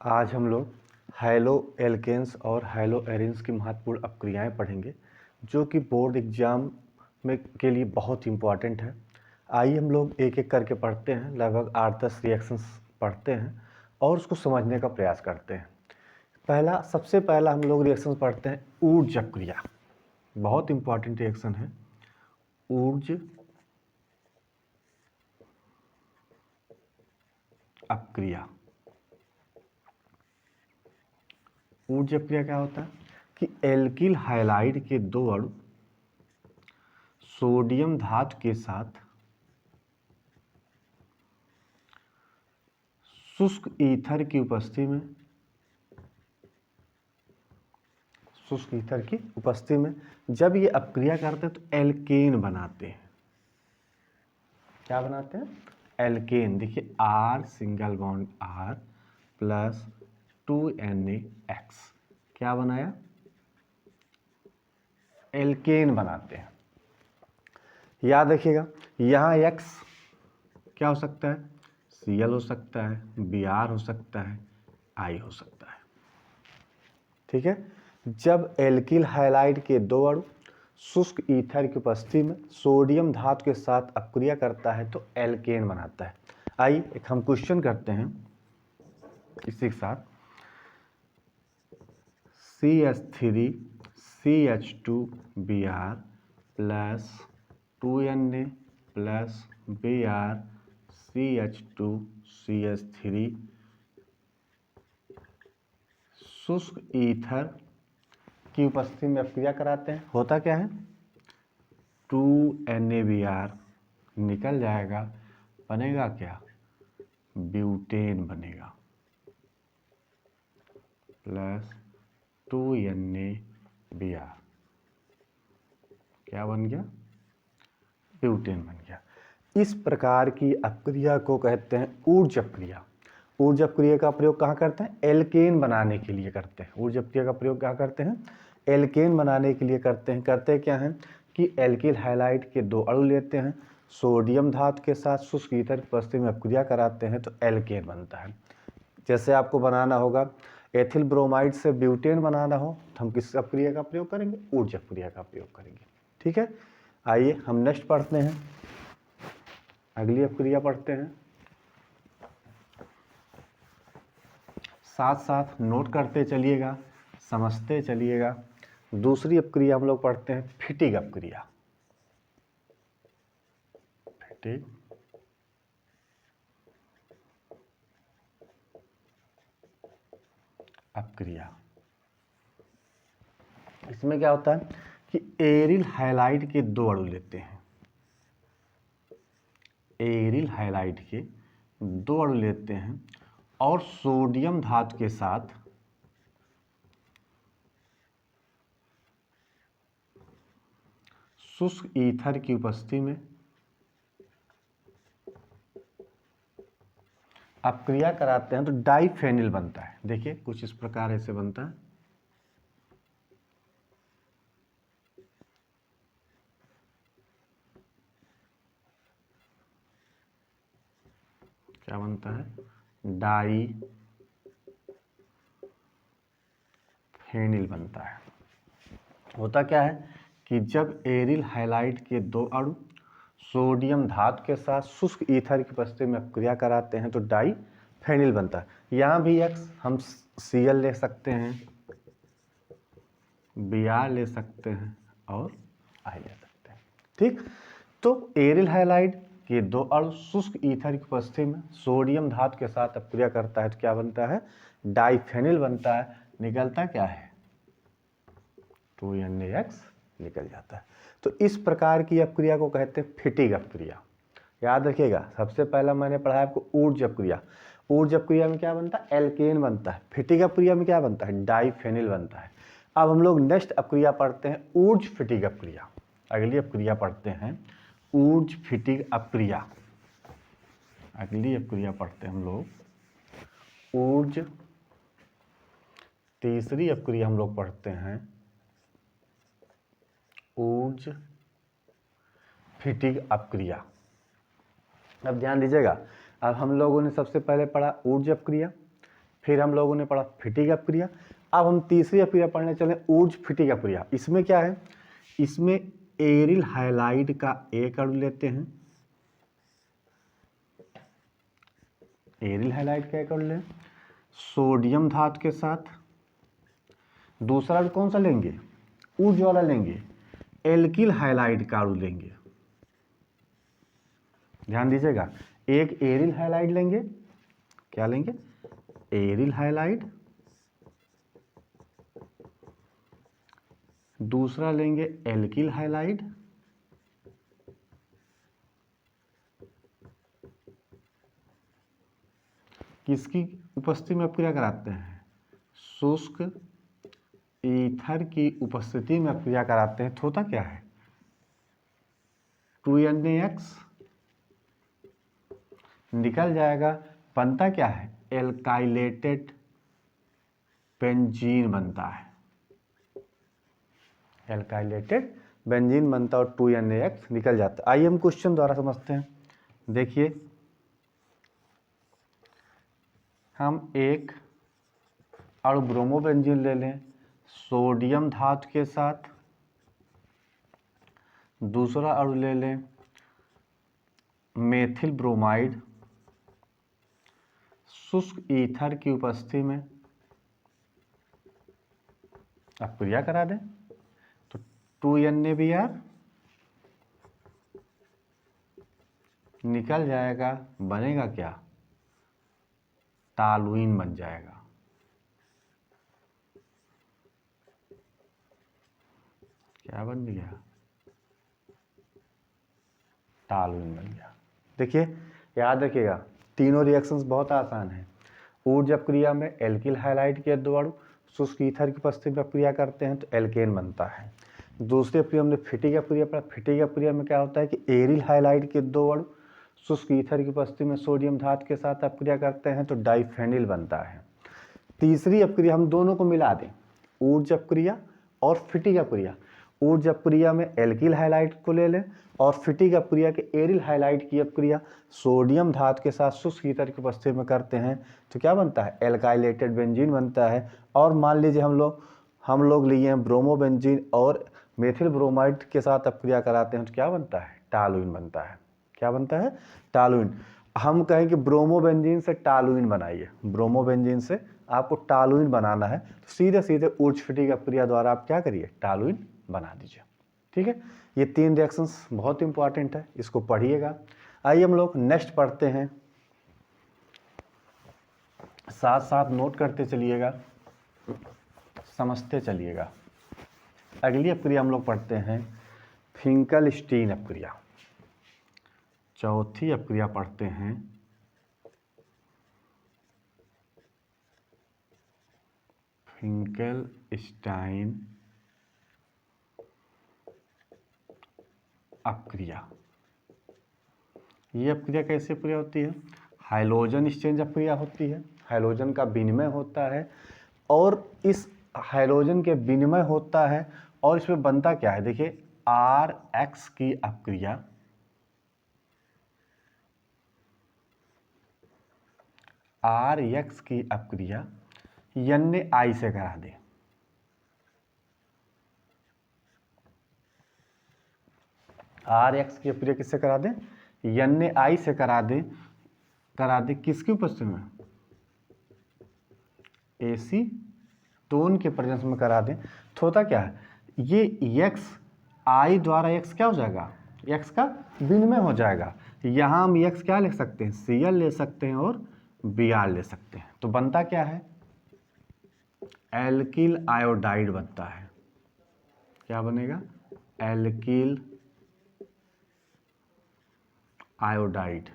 आज हम लोग हैलो एल्केन्स और हैलो एरिन्स की महत्वपूर्ण अपक्रियाएं पढ़ेंगे जो कि बोर्ड एग्जाम में के लिए बहुत इम्पॉर्टेंट है। आइए हम लोग एक एक करके पढ़ते हैं, लगभग 8-10 रिएक्शंस पढ़ते हैं और उसको समझने का प्रयास करते हैं। सबसे पहला हम लोग रिएक्शन पढ़ते हैं ऊर्ज अपक्रिया। बहुत इम्पॉर्टेंट रिएक्शन है ऊर्ज अपक्रिया। ऊर्ज अपक्रिया क्या होता है कि एल्किल हाइलाइड के दो अणु सोडियम धातु के साथ शुष्क ईथर की उपस्थिति में जब ये अपक्रिया करते हैं तो एल्केन बनाते हैं। क्या बनाते हैं? एल्केन। देखिए R single bond R plus 2NaX क्या बनाया? एल्केन बनाते हैं। याद रखिएगा यहाँ X क्या हो सकता है? Cl हो सकता है, Br हो सकता है, I हो सकता है। ठीक है। जब एल्किल हाइलाइड के दो अणु शुष्क ईथर की उपस्थिति में सोडियम धातु के साथ अपक्रिया करता है तो एल्केन बनाता है। आइए एक हम क्वेश्चन करते हैं इसी के साथ। CH3 CH2Br plus 2Na plus Br CH2 CH3 शुष्क ईथर की उपस्थिति में अपक्रिया कराते हैं। होता क्या है? 2NaBr निकल जाएगा, बनेगा क्या? ब्यूटेन बनेगा प्लस 2NaBr क्या बन गया? ब्यूटेन बन गया। इस प्रकार की अपक्रिया को कहते हैं ऊर्ज अपक्रिया। ऊर्ज अपक्रिया का प्रयोग कहाँ करते हैं? एल्केन बनाने के लिए करते हैं। ऊर्ज अपक्रिया का प्रयोग कहाँ करते हैं? एल्केन बनाने के लिए करते हैं। करते क्या हैं कि एल्किल हाइलाइड के दो अणु लेते हैं, सोडियम धातु के साथ शुष्क ईथर की उपस्थिति में अपक्रिया कराते हैं तो एल्केन बनता है। जैसे आपको बनाना होगा एथिल ब्रोमाइड से ब्यूटेन बनाना हो तो हम किस अपक्रिया का प्रयोग करेंगे? ऊर्ज अपक्रिया का प्रयोग करेंगे। ठीक है। आइए हम नेक्स्ट पढ़ते हैं, अगली अपक्रिया पढ़ते हैं। साथ साथ नोट करते चलिएगा, समझते चलिएगा। दूसरी अपक्रिया हम लोग पढ़ते हैं फिटिग अपक्रिया। फिटिग अपक्रिया। इसमें क्या होता है कि एरिल हाइलाइड के दो अणु लेते हैं, एरिल हाइलाइड के दो अणु लेते हैं और सोडियम धातु के साथ शुष्क ईथर की उपस्थिति में अपक्रिया कराते हैं तो डाइफेनिल बनता है। देखिए कुछ इस प्रकार ऐसे बनता है। क्या बनता है? डाइफेनिल बनता है। होता क्या है कि जब एरिल हाइलाइड के दो अणु सोडियम धातु के साथ शुष्क ईथर की उपस्थिति में अपक्रिया कराते हैं तो डाइफेनिल बनता है। यहाँ भी X हम Cl ले सकते हैं, Br ले सकते हैं और I ले सकते हैं। ठीक। तो एरिल हाइलाइड के दो अणु शुष्क ईथर की उपस्थिति में सोडियम धातु के साथ अपक्रिया करता है तो क्या बनता है? डाइफेनिल बनता है। निकलता क्या है? 2NaX निकल जाता है। तो इस प्रकार की अपक्रिया को कहते हैं फिटिग अपक्रिया। याद रखिएगा सबसे पहला मैंने पढ़ा आपको ऊर्ज अपक्रिया। ऊर्ज अपक्रिया में क्या बनता है? एल्केन बनता है। फिटिग अपक्रिया में क्या बनता है? डाइफेनिल बनता है। अब हम लोग नेक्स्ट अपक्रिया पढ़ते हैं ऊर्ज फिटिग अपक्रिया। अगली अपक्रिया पढ़ते हैं ऊर्ज फिटिग अपक्रिया। अगली अपक्रिया पढ़ते हैं हम लोग ऊर्ज। तीसरी अपक्रिया हम लोग पढ़ते हैं ऊर्ज फिटिग अपक्रिया। अब ध्यान दीजिएगा, अब हम लोगों ने सबसे पहले पढ़ा ऊर्ज अपक्रिया, फिर हम लोगों ने पढ़ा फिटिक अपक्रिया। अब हम तीसरी अपक्रिया पढ़ने चले ऊर्ज फिटिक अपक्रिया। इसमें क्या है, इसमें एरिल हाइलाइड का एक अणु लेते हैं, एरिल हाइलाइड का एक अणु लें सोडियम धातु के साथ। दूसरा अणु कौन सा लेंगे, ऊर्ज वाला लेंगे, एल्किल हाइलाइड का अणु लेंगे। ध्यान दीजिएगा, एक एरिल हाइलाइड लेंगे, क्या लेंगे, एरिल हाइलाइड, दूसरा लेंगे एल्किल हाइलाइड, किसकी उपस्थिति में अपक्रिया कराते हैं, शुष्क ईथर की उपस्थिति में अपक्रिया कराते हैं। तो होता क्या है 2NaX निकल जाएगा, बनता क्या है एल्काइलेटेड बेंजीन बनता है, एल्काइलेटेड बेंजीन बनता और 2NaX निकल जाता है। आइए हम क्वेश्चन द्वारा समझते हैं। देखिए हम एक अणु ब्रोमोबेंजीन ले लें सोडियम धातु के साथ, दूसरा अणु ले लें मेथिल ब्रोमाइड शुष्क ईथर की उपस्थिति में अपक्रिया करा दें तो 2NaBr निकल जाएगा, बनेगा क्या टॉलुइन बन जाएगा। क्या बन गया, टॉलुइन बन गया। देखिए याद रखिएगा तीनों रिएक्शंस बहुत आसान है। ऊर्ज अपक्रिया में एल्किल हाइलाइड के दो अणु शुष्क ईथर की उपस्थिति में अपक्रिया करते हैं तो एल्केन बनता है। दूसरी अपक्रिया हमने फिटिक अपक्रिया पर, फिटिक अपक्रिया में क्या होता है कि एरिल हाइलाइड के दो अणु शुष्क ईथर की उपस्थिति में सोडियम धातु के साथ अपक्रिया करते हैं तो डाइफेनिल बनता है। तीसरी अपक्रिया हम दोनों को मिला दें, ऊर्ज अपक्रिया और फिटिक अपक्रिया। ऊर्ज अपक्रिया में एल्किल हाइलाइड को ले लें और फिटिक अपक्रिया के एरिल हाइलाइड की अपक्रिया सोडियम धातु के साथ शुष्क ईथर की उपस्थिति में करते हैं तो क्या बनता है एल्काइलेटेड बेंजीन बनता है। और मान लीजिए हम लोग लिए हैं ब्रोमोबेंजीन और मेथिल ब्रोमाइड के साथ अपक्रिया कराते हैं तो क्या बनता है टॉलुइन बनता है। क्या बनता है टॉलुइन। हम कहें कि ब्रोमोबेंजीन से टॉलुइन बनाइए, ब्रोमोबेंजीन से आपको टॉलुइन बनाना है तो सीधे सीधे ऊर्ज फिटिक अपक्रिया द्वारा आप क्या करिए टॉलुइन बना दीजिए। ठीक है, ये तीन रिएक्शंस बहुत इंपॉर्टेंट है, इसको पढ़िएगा। आइए हम लोग नेक्स्ट पढ़ते हैं, साथ साथ नोट करते चलिएगा, समझते चलिएगा। अगली अपक्रिया हम लोग पढ़ते हैं फिंकलस्टीन अपक्रिया। चौथी अपक्रिया पढ़ते हैं फिंकलस्टाइन अपक्रिया। ये अपक्रिया कैसी अपक्रिया होती है, हाइड्रोजन एक्सचेंज अपक्रिया होती है, हाइड्रोजन का विनिमय होता है और इस हाइड्रोजन के विनिमय होता है और इसमें बनता क्या है, देखिए RX की अपक्रिया, RX की अपक्रिया Na से करा दे, RX की अपक्रिया किससे करा दे Na से करा दे किसकी उपस्थिति में एसीटोन के प्रेजेंस में करा दें तो होता क्या है ये XI द्वारा X क्या हो जाएगा, X का विनिमय हो जाएगा। यहाँ हम X क्या लिख सकते हैं Cl ले सकते हैं और Br ले सकते हैं तो बनता क्या है एल्किल आयोडाइड बनता है। क्या बनेगा एल्किल आयोडाइड,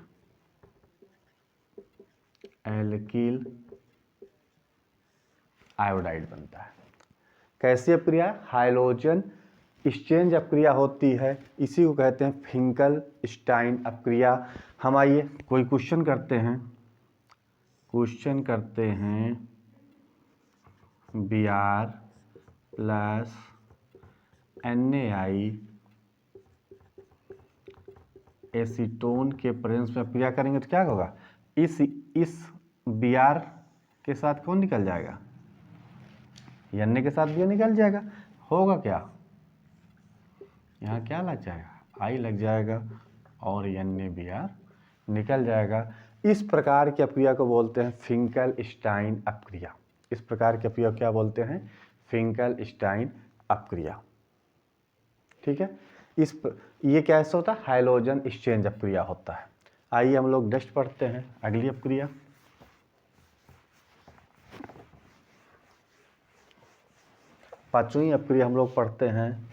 एल्किल आयोडाइड बनता है। कैसी अपक्रिया, हाइड्रोजन एक्सचेंज अपक्रिया होती है, इसी को कहते हैं फिंकलस्टाइन अपक्रिया। हम आइए कोई क्वेश्चन करते हैं, Br प्लस Na एसीटोन के प्रेजेंस में अपक्रिया करेंगे तो क्या होगा, इस Br के साथ कौन निकल जाएगा, Na के साथ भी निकल जाएगा। होगा क्या, यहाँ क्या लग जाएगा, I लग जाएगा और NaBr निकल जाएगा। इस प्रकार की अपक्रिया को बोलते हैं फिंकेल्स्टाइन अपक्रिया। इस प्रकार की अपक्रिया क्या बोलते हैं, फिंकेल्स्टाइन अपक्रिया। ठीक है, ये कैसे होता है, हाइड्रोजन एक्सचेंज अपक्रिया होता है। आइए हम लोग नेक्स्ट पढ़ते हैं अगली अपक्रिया। पांचवी अपक्रिया हम लोग पढ़ते हैं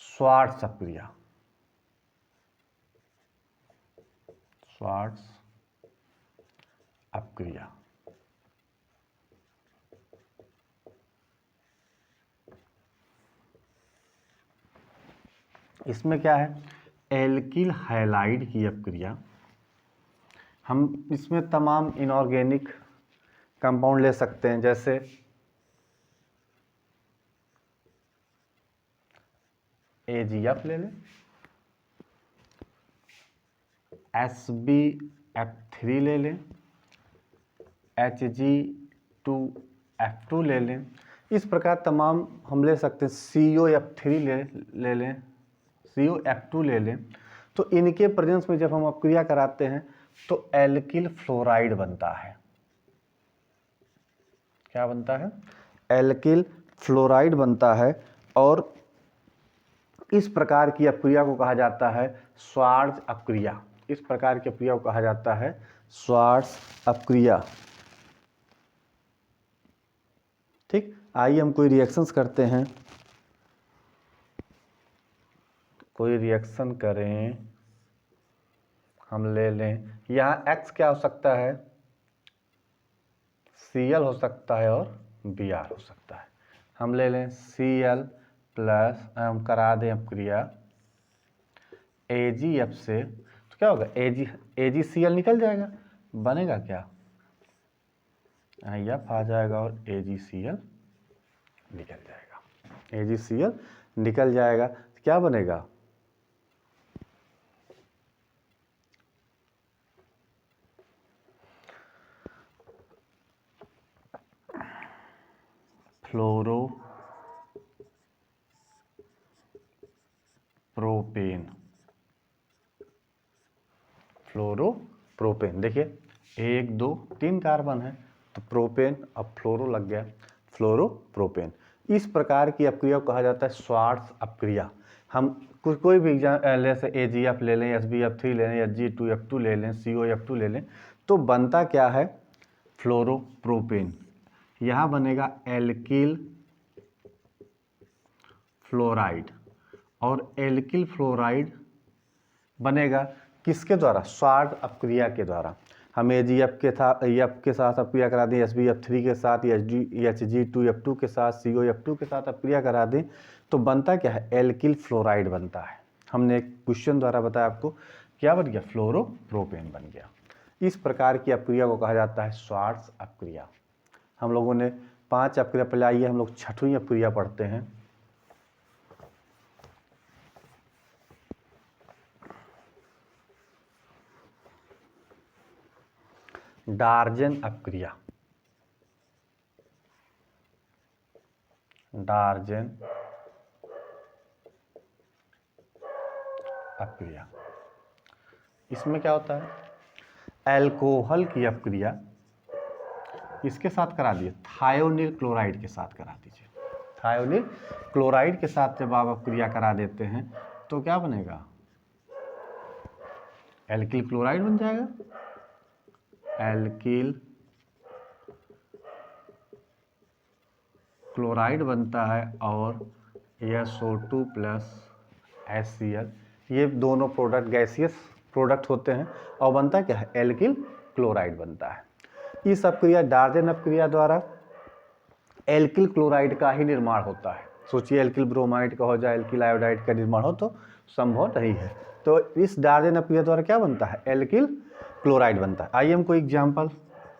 श्वार्ट्ज अपक्रिया। श्वार्ट्ज अपक्रिया इसमें क्या है, एल्किल हैलाइड की अपक्रिया। हम इसमें तमाम इनऑर्गेनिक कंपाउंड ले सकते हैं, जैसे AgF ले लें, SbF3 ले लें, Hg2F2 ले लें। इस प्रकार तमाम हम ले सकते हैं, COF3 ले लें, COF2 ले लें। तो इनके प्रेजेंस में जब हम अपक्रिया कराते हैं तो एल्किल फ्लोराइड बनता है। क्या बनता है, एल्किल फ्लोराइड बनता है। और इस प्रकार की अपक्रिया को कहा जाता है श्वार्ट्ज अपक्रिया। इस प्रकार की अपक्रिया को कहा जाता है श्वार्ट्ज अपक्रिया। ठीक, आइए हम कोई रिएक्शंस करते हैं। कोई रिएक्शन करें, हम ले लें, यहाँ X क्या हो सकता है, Cl हो सकता है और Br हो सकता है। हम ले लें Cl प्लस, हम करा दें अपक्रिया AgF से, तो क्या होगा, AgCl निकल जाएगा, बनेगा क्या, F आ जाएगा और AgCl निकल जाएगा। AgCl निकल जाएगा तो क्या बनेगा, फ्लोरोप्रोपेन। फ्लोरोप्रोपेन, देखिए 1 2 3 कार्बन है तो प्रोपेन, अब फ्लोरो लग गया, फ्लोरोप्रोपेन। इस प्रकार की अपक्रिया को कहा जाता है श्वार्ट्ज अपक्रिया। हम कोई भी एग्जाम जैसे AgF ले लें, SbF3 ले लें, Hg2F2 ले लें, COF2 ले लें, तो बनता क्या है, फ्लोरोप्रोपेन। यहाँ बनेगा एल्किल फ्लोराइड, और एल्किल फ्लोराइड बनेगा किसके द्वारा, श्वार्ट्ज अपक्रिया के द्वारा। हम AgF के साथ अपक्रिया करा दें, SbF3 के साथ, Hg2F2 के साथ, COF2 के साथ अपक्रिया करा दें, तो बनता क्या है, एल्किल फ्लोराइड बनता है। हमने एक क्वेश्चन द्वारा बताया आपको, क्या बन गया, फ्लोरोप्रोपेन बन गया। इस प्रकार की अपक्रिया को कहा जाता है श्वार्ट्ज अपक्रिया। हम लोगों ने 5 अपक्रिया पहले, आइए हम लोग 6वीं अपक्रिया पढ़ते हैं। डार्जन अपक्रिया। डार्जन अपक्रिया, इसमें क्या होता है, अल्कोहल की अपक्रिया इसके साथ करा दिए, थायोनिल क्लोराइड के साथ करा दीजिए। थायोनिल क्लोराइड के साथ जब आप अपक्रिया करा देते हैं तो क्या बनेगा, एल्किल क्लोराइड बन जाएगा। एल्किल क्लोराइड बनता है और SO2 प्लस HCl, ये दोनों प्रोडक्ट गैसियस प्रोडक्ट होते हैं और बनता क्या है, एल्किल क्लोराइड बनता है। इस अपक्रिया डार्जन अपक्रिया द्वारा एल्किल क्लोराइड का ही निर्माण होता है। सोचिए एल्किल ब्रोमाइड का हो जाए, एल्किल आयोडाइड का निर्माण हो तो संभव नहीं है। तो इस डार्जन अपक्रिया द्वारा क्या बनता है, एल्किल क्लोराइड बनता है। आइए हम कोई एग्जाम्पल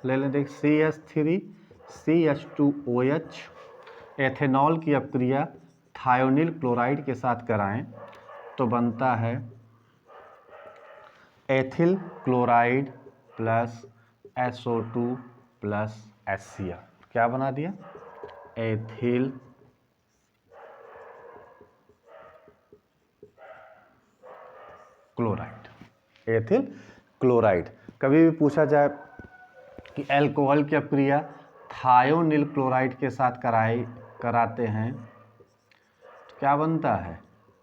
ले लें, देख CH3CH2OH एथेनॉल की अपक्रिया थायोनिल क्लोराइड के साथ कराएं तो बनता है ethyl chloride plus SO2 plus HCl, क्या बना दिया? Ethyl chloride. Ethyl chloride. कभी भी पूछा जाए कि अल्कोहल की अपक्रिया थायोनिल क्लोराइड के साथ कराते हैं तो क्या बनता है?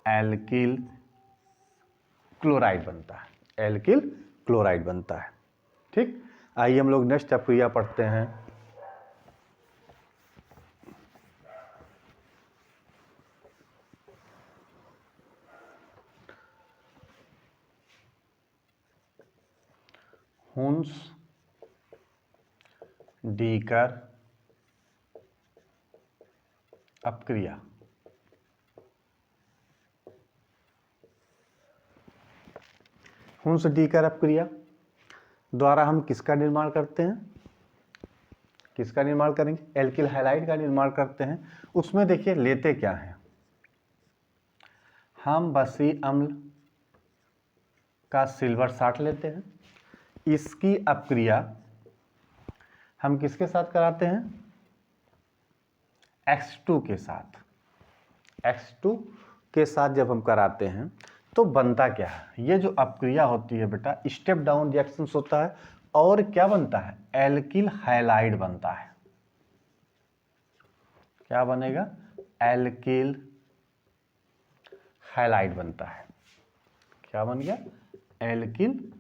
एल्किल क्लोराइड बनता है। एल्किल क्लोराइड बनता है। ठीक, आइए हम लोग नेक्स्ट अपक्रिया पढ़ते हैं। हुन्स डीकर अपक्रिया। हुन्स डीकर अपक्रिया द्वारा हम किसका निर्माण करते हैं? किसका निर्माण करेंगे? एल्किल हैलाइड का निर्माण करते हैं। उसमें देखिए लेते क्या हैं? हम बसी अम्ल का सिल्वर 60 लेते हैं। इसकी अपक्रिया हम किसके साथ कराते हैं? X2 के साथ। X2 के साथ जब हम कराते हैं तो बनता क्या है? ये जो अपक्रिया होती है बेटा, स्टेप डाउन रिएक्शंस होता है और क्या बनता है? एल्किल हैलाइड बनता है। क्या बनेगा? एल्किल हैलाइड बनता है। क्या बन गया? Alkyl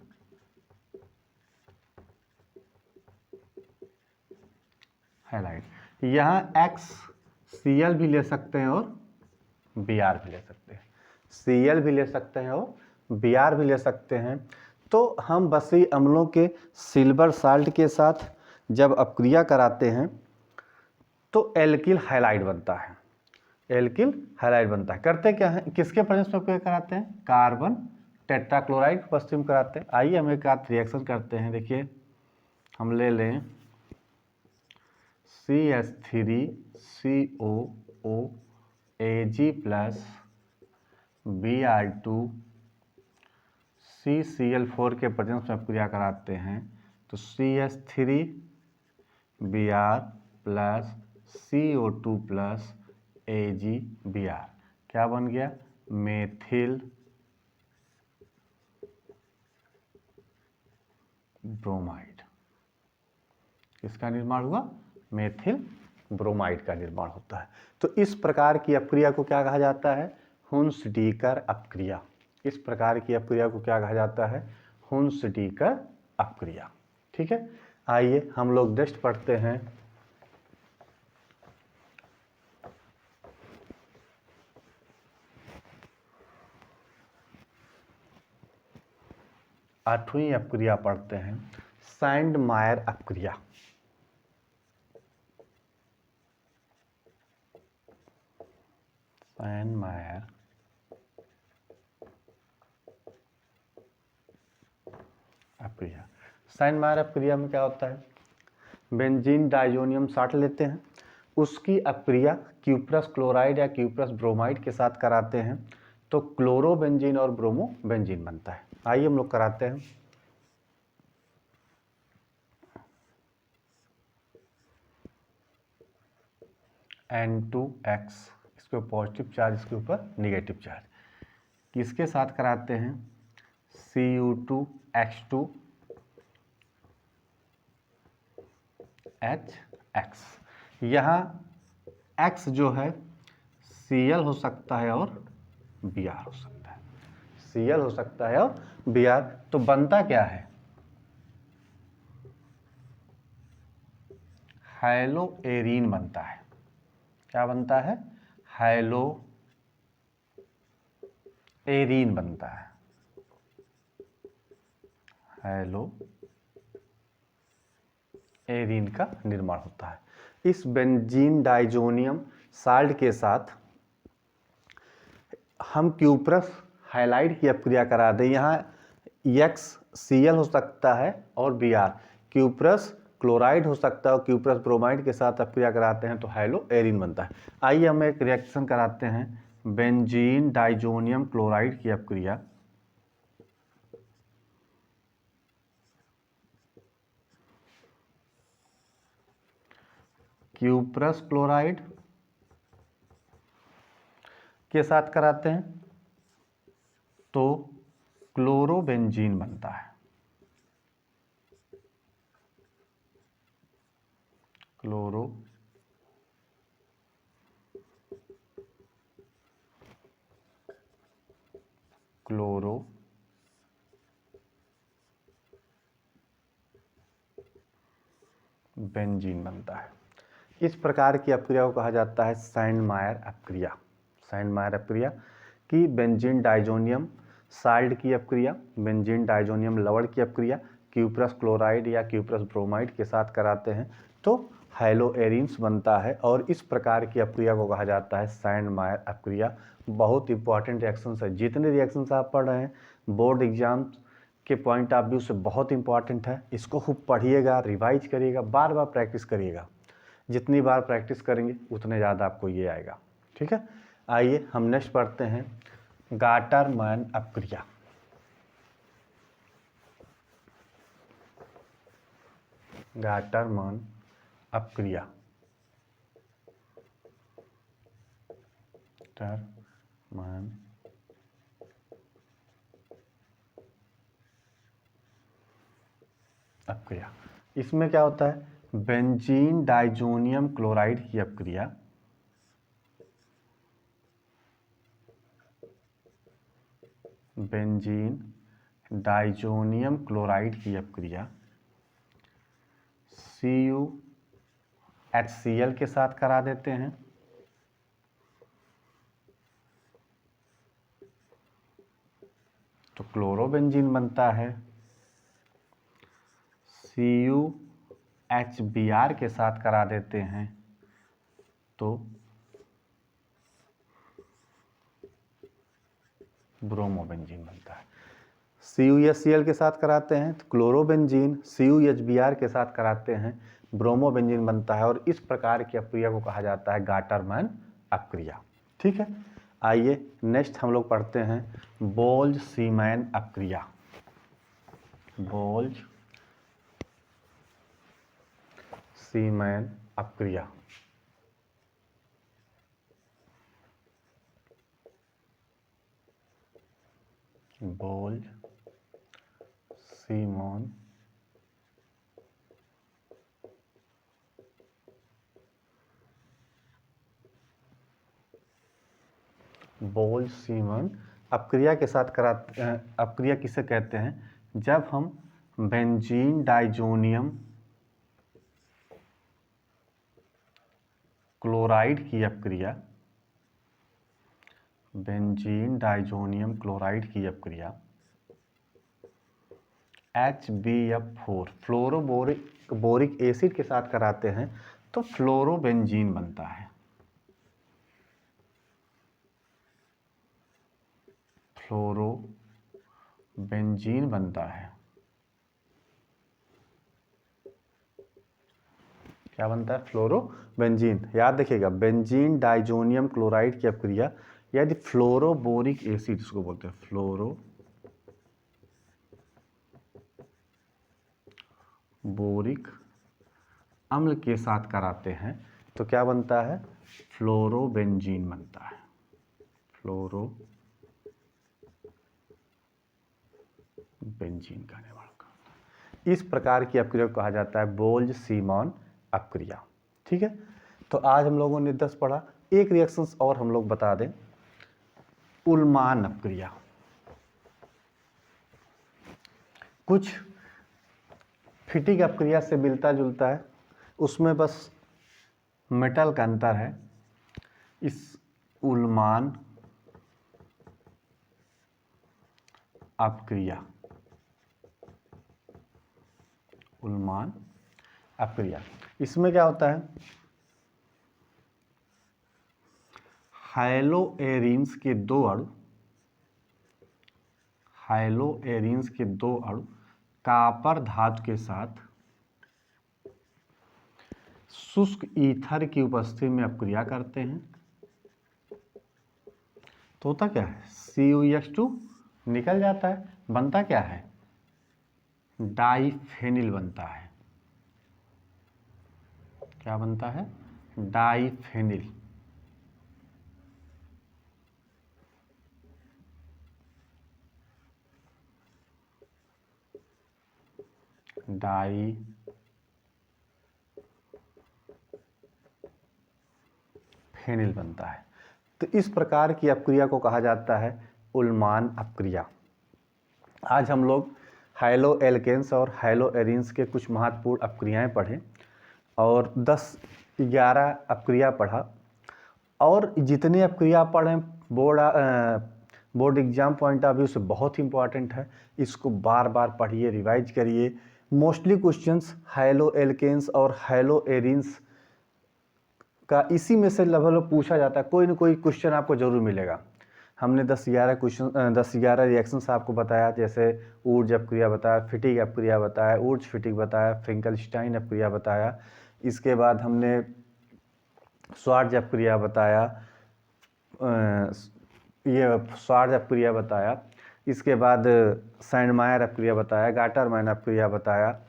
halide. यहां HCl भी ले सकते हैं और Br भी ले सकते हैं। Cl भी ले सकते हैं और Br भी ले सकते हैं। तो हम बसी अम्लों के सिल्वर साल्ट के साथ जब अपक्रिया कराते हैं तो एल्किल हैलाइड बनता है। एल्किल हैलाइड बनता है। करते क्या है? किसके प्रेजेंस में अपक्रिया कराते हैं? कार्बन टेट्राक्लोराइड उपस्थिति में कराते हैं। आइए हम एक आध रिएक्शन करते हैं। देखिए हम ले लें CH3COO Ag plus Br2 CCl4 के प्रेजेंस में अपक्रिया कराते हैं तो CH3 Br plus CO2 plus AgBr क्या बन गया? Methyl bromide. किसका निर्माण हुआ? मेथिल ब्रोमाइड का निर्माण होता है। तो इस प्रकार की अपक्रिया को क्या कहा जाता है? हुन्स डीकर अपक्रिया। इस प्रकार की अपक्रिया को क्या कहा जाता है? हुन्स डीकर अपक्रिया। ठीक है, आइए हम लोग नेक्स्ट पढ़ते हैं। आठवीं अपक्रिया पढ़ते हैं, सैंडमायर अपक्रिया। सैंडमायर अपक्रिया। सैंडमायर अपक्रिया में क्या होता है? बेंजीन डाइजोनियम 60 लेते हैं, उसकी अपक्रिया क्यूप्रस क्लोराइड या क्यूप्रस ब्रोमाइड के साथ कराते हैं तो क्लोरोबेंजीन और ब्रोमोबेंजीन बनता है। आइए हम लोग कराते हैं। N2X, इसके ऊपर पॉजिटिव चार्ज, इसके ऊपर निगेटिव चार्ज। किसके साथ कराते हैं? Cu2H2 HX। यहाँ X जो है Cl हो सकता है और Br हो सकता है। Cl हो सकता है और Br। तो बनता क्या है? हैलोएरीन बनता है। क्या बनता है? हैलोएरीन बनता है। हैलोएरीन का निर्माण होता है। इस बेंजीन डाइजोनियम साल्ट के साथ हम क्यूप्रस हैलाइड की अपक्रिया करा दें। यहाँ XCl हो सकता है और Br, क्यूप्रस क्लोराइड हो सकता है और क्यूप्रस ब्रोमाइड के साथ अपक्रिया कराते हैं तो हैलोएरीन बनता है। आइए हम एक रिएक्शन कराते हैं, बेंजीन डाइजोनियम क्लोराइड की अपक्रिया। क्यूप्रस क्लोराइड के साथ कराते हैं तो क्लोरोबेंजीन बनता है। क्लोरोबेंजीन बनता है। इस प्रकार की अपक्रिया को कहा जाता है सैंडमायर अपक्रिया। सैंडमायर अपक्रिया की बेंजीन डाइजोनियम साल्ट की अपक्रिया, बेंजीन डाइजोनियम लवण की अपक्रिया क्यूप्रस क्लोराइड या क्यूप्रस ब्रोमाइड के साथ कराते हैं तो हैलोएरिन्स बनता है। और इस प्रकार की अपक्रिया को कहा जाता है सैंडमायर अपक्रिया। बहुत इंपॉर्टेंट रिएक्शंस है। जितने रिएक्शंस आप पढ़ रहे हैं बोर्ड एग्जाम्स के पॉइंट ऑफ व्यू से बहुत इंपॉर्टेंट है। इसको खूब पढ़िएगा, रिवाइज करिएगा, बार बार प्रैक्टिस करिएगा। जितनी बार प्रैक्टिस करेंगे उतने ज़्यादा आपको ये आएगा। ठीक है, आइए हम नेक्स्ट पढ़ते हैं गाटरमैन अपक्रिया। Gattermann अपक्रिया, Gattermann अपक्रिया। इसमें क्या होता है, बेंजीन डाइजोनियम क्लोराइड की अपक्रिया, बेंजीन डाइजोनियम क्लोराइड की अपक्रिया CuHCl के साथ करा देते हैं तो क्लोरोबेंजीन बनता है। CuHBr के साथ करा देते हैं तो ब्रोमोबेंजीन बनता है। CuHCl के साथ कराते हैं तो क्लोरोबेंजीन, CuHBr के साथ कराते हैं ब्रोमोबेंजीन बनता है। और इस प्रकार की अपक्रिया को कहा जाता है गाटरमैन अपक्रिया। ठीक है, आइए नेक्स्ट हम लोग पढ़ते हैं बोल्ज-सीमैन अपक्रिया। बोल्ज-सीमैन अपक्रिया, बोल्ज-सीमैन बोल्ज-सीमैन अपक्रिया के साथ कराते हैं। अपक्रिया किसे कहते हैं, जब हम बेंजीन डाइजोनियम क्लोराइड की अपक्रिया, बेंजीन डाइजोनियम क्लोराइड की अपक्रिया HBF4 फ्लोरोबोरिक एसिड के साथ कराते हैं तो फ्लोरोबेंजीन बनता है। फ्लोरोबेंजीन बनता है। क्या बनता है, फ्लोरोबेंजीन। याद रखिएगा, बेंजीन डाइजोनियम क्लोराइड की अपक्रिया यदि फ्लोरोबोरिक एसिड, इसको बोलते हैं फ्लोरोबोरिक अम्ल के साथ कराते हैं तो क्या बनता है, फ्लोरोबेंजीन बनता है। फ्लोरोबेंजीन का निर्माण करता है। इस प्रकार की अपक्रिया को कहा जाता है बोल्ज-सीमैन अपक्रिया। ठीक है, तो आज हम लोगों ने 10 पढ़ा। एक रिएक्शंस और हम लोग बता दें, उल्मान अपक्रिया। कुछ फिटिक अपक्रिया से मिलता जुलता है, उसमें बस मेटल का अंतर है। इस उल्मान अपक्रिया, उल्मान अपक्रिया, इसमें क्या होता है, हैलोएरिन्स के दो अणु, हैलोएरिन्स के दो अणु कॉपर धातु के साथ शुष्क ईथर की उपस्थिति में अपक्रिया करते हैं तो होता क्या है, CuH2 निकल जाता है, बनता क्या है, डाइफेनिल बनता है। क्या बनता है, डाइफेनिल। डाइफेनिल बनता है। तो इस प्रकार की अपक्रिया को कहा जाता है उल्मान अपक्रिया। आज हम लोग हाइलो एल्केन्स और हाइलो एरीन्स के कुछ महत्वपूर्ण अपक्रियाएं पढ़े और 10-11 अपक्रिया पढ़ा। और जितनी अपक्रिया पढ़े board exam point of view से बहुत इंपॉर्टेंट है। इसको बार बार पढ़िए, रिवाइज करिए। मोस्टली क्वेश्चंस हाइलो एल्केन्स और हाइलो एरीन्स का इसी में से लगभग पूछा जाता है। कोई ना कोई क्वेश्चन आपको जरूर मिलेगा। हमने 10-11 रिएक्शंस आपको बताया, जैसे ऊर्ज अपक्रिया बताया, फिटिक अपक्रिया बताया, ऊर्ज फिटिक बताया, फिंकलस्टाइन अपक्रिया बताया। इसके बाद हमने स्वार्ज अपक्रिया बताया, ये स्वार्ज अपक्रिया बताया। इसके बाद सैंडमायर अपक्रिया बताया, गाटरमैन अपक्रिया बताया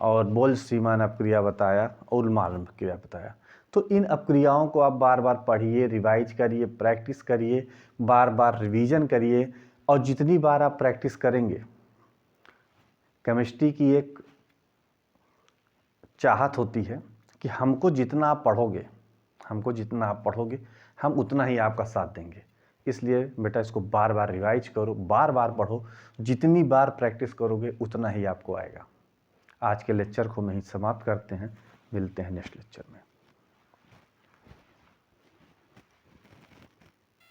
और बोल्ट्जमान अपक्रिया बताया और उल्मान अपक्रिया बताया। तो इन अपक्रियाओं को आप बार बार पढ़िए, रिवाइज करिए, प्रैक्टिस करिए, बार बार रिवीजन करिए। और जितनी बार आप प्रैक्टिस करेंगे, केमिस्ट्री की एक चाहत होती है कि हमको जितना आप पढ़ोगे हम उतना ही आपका साथ देंगे। इसलिए बेटा इसको बार बार रिवाइज करो, बार बार पढ़ो। जितनी बार प्रैक्टिस करोगे उतना ही आपको आएगा। आज के लेक्चर को हम यहीं समाप्त करते हैं। मिलते हैं नेक्स्ट लेक्चर में।